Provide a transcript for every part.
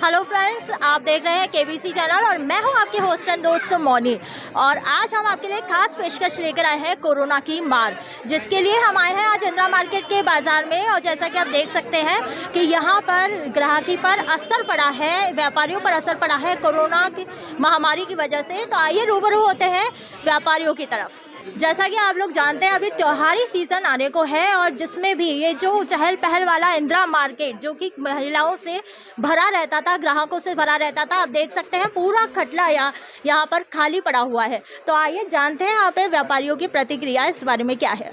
Hello friends, आप देख रहे हैं केबीसी चैनल और मैं हूं आपकी होस्ट एंड दोस्त मौनी। और आज हम आपके लिए खास पेशकश लेकर आए हैं कोरोना की मार, जिसके लिए हम आए हैं आज इंदिरा मार्केट के बाज़ार में। और जैसा कि आप देख सकते हैं कि यहां पर ग्राहकी पर असर पड़ा है, व्यापारियों पर असर पड़ा है कोरोना की महामारी की वजह से। तो आइए रूबरू होते हैं व्यापारियों की तरफ। जैसा कि आप लोग जानते हैं अभी त्योहारी सीज़न आने को है और जिसमें भी ये जो चहल पहल वाला इंदिरा मार्केट जो कि महिलाओं से भरा रहता था, ग्राहकों से भरा रहता था, आप देख सकते हैं पूरा खटला यहाँ पर खाली पड़ा हुआ है। तो आइए जानते हैं यहाँ पे व्यापारियों की प्रतिक्रिया इस बारे में क्या है।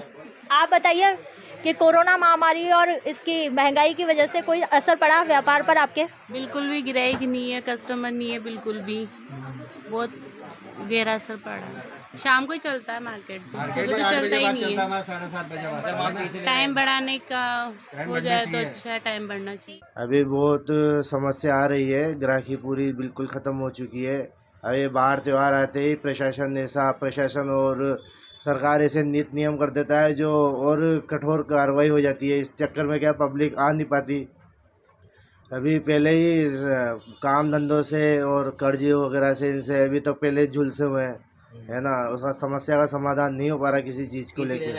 आप बताइए कि कोरोना महामारी और इसकी महंगाई की वजह से कोई असर पड़ा व्यापार पर आपके? बिल्कुल भी गिराई नहीं है, कस्टमर नहीं है, बिल्कुल भी बहुत गहरा असर पड़ा है। शाम को ही चलता है मार्केट, सुबह तो चलता ही नहीं है। टाइम बढ़ाने का हो जाए तो अच्छा है, टाइम बढ़ना चाहिए। अभी बहुत समस्या आ रही है, ग्राहकी पूरी बिल्कुल ख़त्म हो चुकी है। अभी बाहर त्यौहार आते ही प्रशासन और सरकार ऐसे नीति नियम कर देता है जो और कठोर कार्रवाई हो जाती है। इस चक्कर में क्या पब्लिक आ नहीं पाती। अभी पहले ही काम धंधों से और कर्जे वगैरह से इनसे अभी तो पहले झुलसे हुए हैं, है ना। उसका समस्या का समाधान नहीं हो पा रहा किसी चीज़ को लेकर।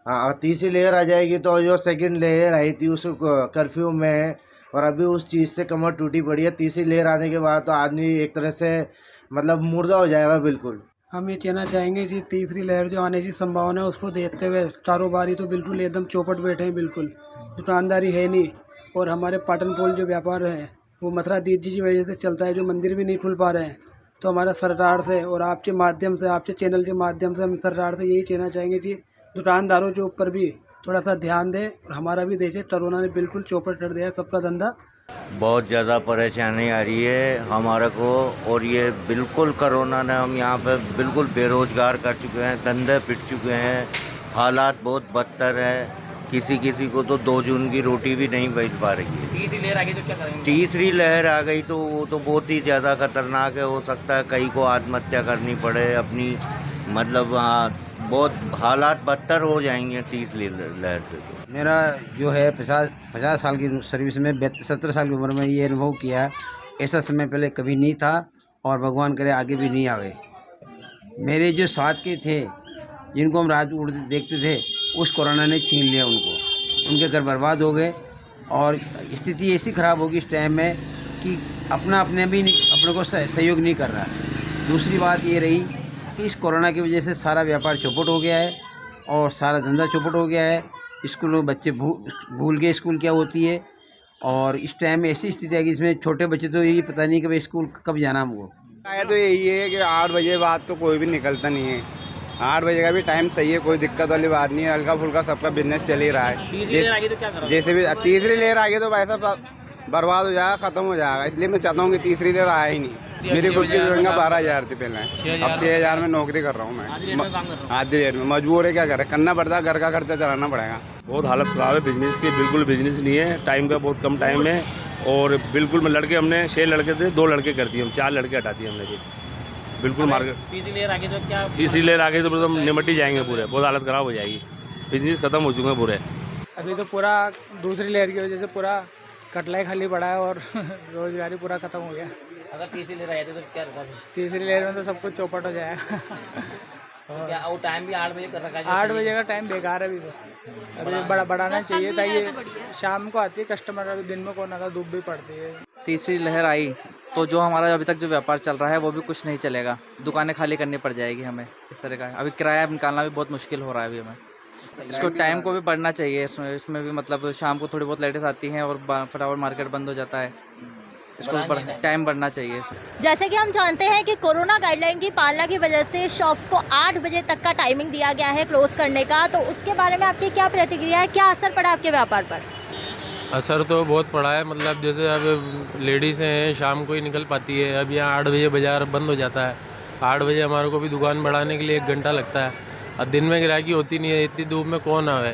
हाँ, और तीसरी लेयर आ जाएगी तो जो सेकंड लेयर आई थी उस कर्फ्यू में है और अभी उस चीज़ से कमर टूटी पड़ी है। तीसरी लेयर आने के बाद तो आदमी एक तरह से मतलब मुर्दा हो जाएगा बिल्कुल। हम ये कहना चाहेंगे कि तीसरी लहर जो आने की संभावना है उसको देखते हुए कारोबारी तो बिल्कुल एकदम चौपट बैठे हैं, बिल्कुल दुकानदारी है नहीं। और हमारे पाटन पोल जो व्यापार है वो मथुरा दीप जी की वजह से चलता है, जो मंदिर भी नहीं खुल पा रहे हैं। तो हमारा सरकार से और आपके माध्यम से, आपके चैनल के माध्यम से हम सरकार से यही कहना चाहेंगे कि दुकानदारों के ऊपर भी थोड़ा सा ध्यान दें और हमारा भी देखें। कोरोना ने बिल्कुल चौपट कर दिया है सबका धंधा। बहुत ज़्यादा परेशानी आ रही है हमारे को, और ये बिल्कुल कोरोना ने हम यहाँ पे बिल्कुल बेरोजगार कर चुके हैं, धंधे पिट चुके हैं, हालात बहुत बदतर है। किसी को तो 2 जून की रोटी भी नहीं बच पा रही है। तीसरी लहर आ गई तो क्या करेंगे? तीसरी लहर आ गई तो वो तो बहुत ही ज़्यादा खतरनाक है। हो सकता है कई को आत्महत्या करनी पड़े अपनी, मतलब बहुत हालात बदतर हो जाएंगे तीसरी लहर से। तो मेरा जो है 50 साल की सर्विस में 17 साल की उम्र में ये अनुभव किया। ऐसा समय पहले कभी नहीं था और भगवान करे आगे भी नहीं आवे। मेरे जो साथ के थे जिनको हम रात उड़ देखते थे, उस कोरोना ने छीन लिया उनको, उनके घर बर्बाद हो गए। और स्थिति ऐसी ख़राब होगी इस टाइम में कि अपने को सहयोग नहीं कर रहा। दूसरी बात ये रही कि इस कोरोना की वजह से सारा व्यापार चौपट हो गया है और सारा धंधा चौपट हो गया है। स्कूल में बच्चे भूल गए स्कूल क्या होती है। और इस टाइम में ऐसी स्थिति है कि इसमें छोटे बच्चे तो ये पता नहीं कि भाई स्कूल कब जाना हमको। तो यही है कि 8 बजे बाद तो कोई भी निकलता नहीं है। 8 बजे का भी टाइम सही है, कोई दिक्कत वाली बात नहीं है। हल्का फुल्का सबका बिजनेस चल ही रहा है। जैसे भी तीसरी लेयर आ गई तो भाई साहब बर्बाद हो जाएगा, ख़त्म हो जाएगा। इसलिए मैं चाहता हूँ कि तीसरी लेयर आया ही नहीं। मेरी खुद की तनख्वाह 12,000 थी पहले, अब 6,000 में नौकरी कर रहा हूँ मैं। आधी रेट में मजबूर है, क्या करें, करना पड़ता है, घर का खर्चा चलाना पड़ेगा। बहुत हालत ख़राब है बिजनेस की, बिल्कुल बिजनेस नहीं है। टाइम का बहुत कम टाइम है और बिल्कुल में लड़के हमने 6 लड़के थे, 2 लड़के कर दिए, हम 4 लड़के हटा दिए हमने बिल्कुल मार्केट। तीसरी लेयर आ गई तो क्या? तीसरी लेयर आ गई तो हम निमट ही जाएंगे पूरे, बहुत हालत ख़राब हो जाएगी। बिजनेस ख़त्म हो चुके हैं पूरे। अभी तो पूरा दूसरी लहर की वजह से पूरा कटला ही खाली पड़ा है और रोजगारी पूरा ख़त्म हो गया। अगर तीसरी लेयर आई तो क्या रहता? तीसरी लहर में तो सब कुछ चौपट हो जाएगा। तो क्या और टाइम भी 8 बजे कर रखा है? 8 बजे का टाइम बेकार है अभी तो। अभी बढ़ाना चाहिए था। ये शाम को आती है कस्टमर, अभी दिन में कौन आता, धूप भी पड़ती है। तीसरी लहर आई तो जो हमारा अभी तक जो व्यापार चल रहा है वो भी कुछ नहीं चलेगा, दुकानें खाली करनी पड़ जाएगी हमें। इस तरह का अभी किराया निकालना भी बहुत मुश्किल हो रहा है अभी हमें। इसको टाइम को भी बढ़ना चाहिए। इसमें भी मतलब शाम को थोड़ी बहुत लाइटें आती हैं और फटाफट मार्केट बंद हो जाता है। इसको टाइम बढ़ना चाहिए। जैसे कि हम जानते हैं कि कोरोना गाइडलाइन की पालना की वजह से शॉप्स को 8 बजे तक का टाइमिंग दिया गया है क्लोज करने का, तो उसके बारे में आपकी क्या प्रतिक्रिया है? क्या असर पड़ा आपके व्यापार पर? असर तो बहुत पड़ा है, मतलब जैसे अब लेडीज़ हैं शाम को ही निकल पाती है। अब यहाँ 8 बजे बाज़ार बंद हो जाता है। 8 बजे हमारे को भी दुकान बढ़ाने के लिए 1 घंटा लगता है और दिन में ग्राहकी होती नहीं है, इतनी धूप में कौन आवे।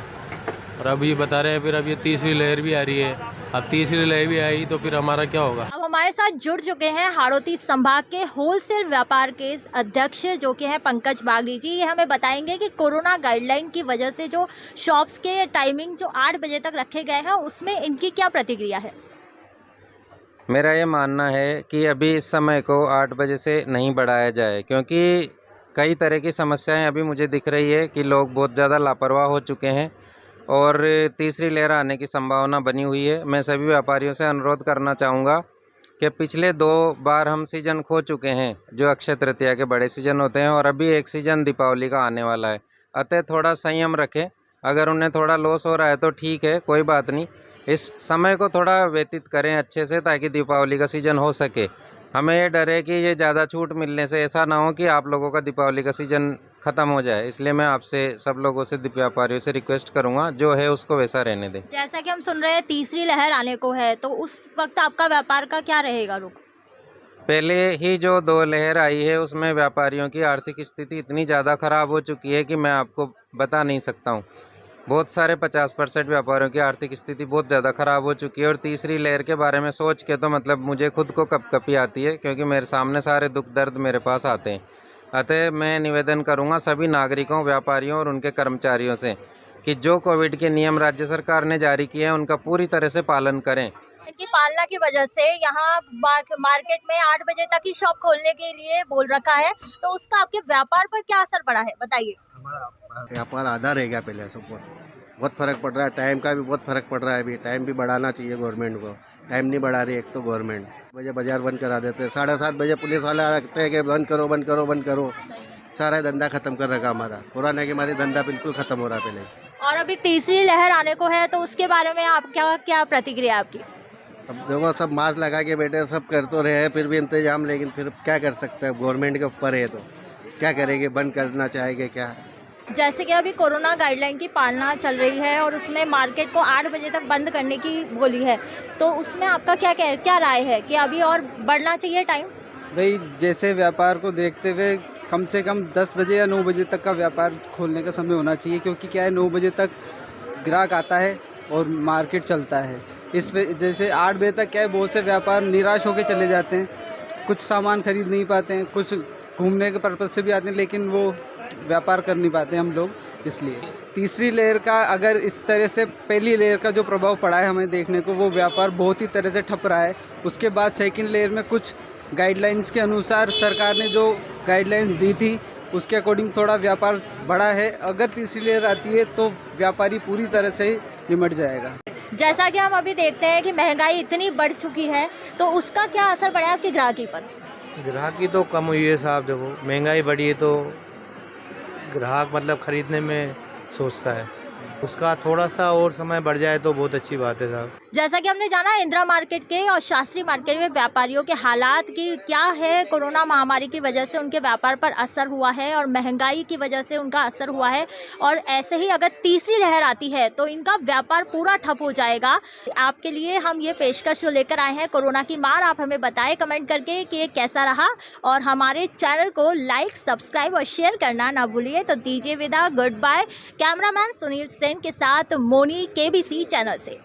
और अब ये बता रहे हैं फिर अब ये तीसरी लहर भी आ रही है, अब तीसरी लहर भी आई तो फिर हमारा क्या होगा। अब हमारे साथ जुड़ चुके हैं हाड़ौती संभाग के होलसेल व्यापार के अध्यक्ष जो कि हैं पंकज बागड़ी जी। ये हमें बताएंगे कि कोरोना गाइडलाइन की वजह से जो शॉप्स के टाइमिंग जो 8 बजे तक रखे गए हैं उसमें इनकी क्या प्रतिक्रिया है। मेरा ये मानना है कि अभी इस समय को 8 बजे से नहीं बढ़ाया जाए, क्योंकि कई तरह की समस्याएं अभी मुझे दिख रही है कि लोग बहुत ज़्यादा लापरवाह हो चुके हैं और तीसरी लहर आने की संभावना बनी हुई है। मैं सभी व्यापारियों से अनुरोध करना चाहूँगा कि पिछले 2 बार हम सीज़न खो चुके हैं, जो अक्षय तृतीया के बड़े सीज़न होते हैं, और अभी एक सीज़न दीपावली का आने वाला है। अतः थोड़ा संयम रखें। अगर उन्हें थोड़ा लॉस हो रहा है तो ठीक है, कोई बात नहीं। इस समय को थोड़ा व्यतीत करें अच्छे से, ताकि दीपावली का सीज़न हो सके। हमें ये डर है कि ये ज़्यादा छूट मिलने से ऐसा ना हो कि आप लोगों का दीपावली का सीज़न ख़त्म हो जाए। इसलिए मैं आपसे सब लोगों से, व्यापारियों से रिक्वेस्ट करूँगा, जो है उसको वैसा रहने दें। जैसा कि हम सुन रहे हैं तीसरी लहर आने को है, तो उस वक्त आपका व्यापार का क्या रहेगा रुख? पहले ही जो 2 लहर आई है उसमें व्यापारियों की आर्थिक स्थिति इतनी ज़्यादा ख़राब हो चुकी है कि मैं आपको बता नहीं सकता हूँ। बहुत सारे 50% व्यापारियों की आर्थिक स्थिति बहुत ज़्यादा ख़राब हो चुकी है। और तीसरी लहर के बारे में सोच के तो मतलब मुझे खुद को कपकपी आती है, क्योंकि मेरे सामने सारे दुख दर्द मेरे पास आते हैं। अतः मैं निवेदन करूंगा सभी नागरिकों, व्यापारियों और उनके कर्मचारियों से कि जो कोविड के नियम राज्य सरकार ने जारी किए हैं उनका पूरी तरह से पालन करें। इनकी पालना की वजह से यहाँ मार्केट में 8 बजे तक ही शॉप खोलने के लिए बोल रखा है, तो उसका आपके व्यापार पर क्या असर पड़ा है, बताइए। हमारा व्यापार आधा रह गया पहले से, बहुत फ़र्क पड़ रहा है। टाइम का भी बहुत फ़र्क पड़ रहा है। अभी टाइम भी बढ़ाना चाहिए गवर्नमेंट को। टाइम नहीं बढ़ा रही एक तो गवर्नमेंट। बजे बाजार बंद करा देते हैं, 7:30 बजे पुलिस वाले रखते हैं कि बंद करो बंद करो बंद करो। सारा धंधा ख़त्म कर रखा हमारा। कोरोना की हमारी धंधा बिल्कुल ख़त्म हो रहा है पहले। और अभी तीसरी लहर आने को है, तो उसके बारे में आप क्या प्रतिक्रिया आपकी? अब देखो, सब मास्क लगा के बैठे, सब कर तो रहे हैं, फिर भी इंतजाम, लेकिन फिर क्या कर सकते हैं, गवर्नमेंट के ऊपर है। तो क्या करेंगे, बंद करना चाहेंगे क्या? जैसे कि अभी कोरोना गाइडलाइन की पालना चल रही है और उसमें मार्केट को 8 बजे तक बंद करने की बोली है, तो उसमें आपका क्या राय है कि अभी और बढ़ना चाहिए टाइम? भाई, जैसे व्यापार को देखते हुए कम से कम 10 बजे या 9 बजे तक का व्यापार खोलने का समय होना चाहिए, क्योंकि क्या है, 9 बजे तक ग्राहक आता है और मार्केट चलता है। इस पे जैसे 8 बजे तक क्या है, बहुत से व्यापार निराश होकर चले जाते हैं, कुछ सामान खरीद नहीं पाते हैं, कुछ घूमने के पर्पज़ से भी आते हैं, लेकिन वो व्यापार कर नहीं पाते हम लोग। इसलिए तीसरी लहर का अगर इस तरह से पहली लहर का जो प्रभाव पड़ा है हमें देखने को, वो व्यापार बहुत ही तरह से ठप रहा है। उसके बाद सेकंड लहर में कुछ गाइडलाइंस के अनुसार सरकार ने जो गाइडलाइंस दी थी उसके अकॉर्डिंग थोड़ा व्यापार बढ़ा है। अगर तीसरी लहर आती है तो व्यापारी पूरी तरह से निमट जाएगा। जैसा कि हम अभी देखते हैं कि महंगाई इतनी बढ़ चुकी है, तो उसका क्या असर पड़ा है आपकी ग्राहकी पर? ग्राहकी तो कम हुई है साहब। देखो, महंगाई बढ़ी है तो ग्राहक मतलब खरीदने में सोचता है, उसका थोड़ा सा और समय बढ़ जाए तो बहुत अच्छी बात है साहब। जैसा कि हमने जाना इंदिरा मार्केट के और शास्त्री मार्केट में व्यापारियों के हालात की क्या है, कोरोना महामारी की वजह से उनके व्यापार पर असर हुआ है और महंगाई की वजह से उनका असर हुआ है, और ऐसे ही अगर तीसरी लहर आती है तो इनका व्यापार पूरा ठप हो जाएगा। आपके लिए हम ये पेशकश लेकर आए हैं, कोरोना की मार। आप हमें बताएं कमेंट करके कि ये कैसा रहा, और हमारे चैनल को लाइक, सब्सक्राइब और शेयर करना ना भूलिए। तो दीजिए विदा, goodbye. Cameraman Sunil Sen के साथ मोनी, KBC चैनल से।